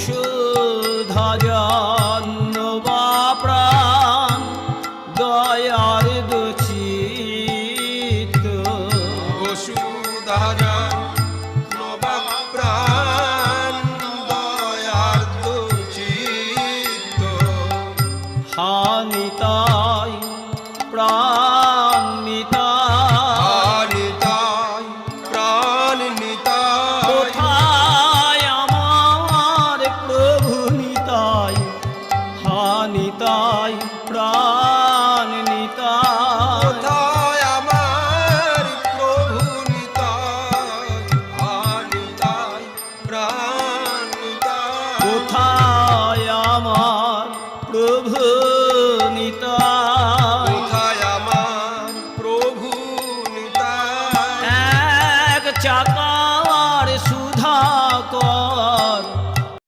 বসুধা জন্মবা প্রাণ দয়ার দচিত বসুধা জন্মবা প্রাণ দয়ার দচিত হানিতাই প্রাণ নিতাই প্রাণ নিতাই কোথায় আমার প্রভু নিতাই হানিতাই প্রাণ নিতাই কোথায় আমার প্রভু নিতাই নিতাই প্রাণ নিতাই কোথায় আমার প্রভু নিতাই কোথায় আমার প্রভু নিতাই এক চাকার সুধা কর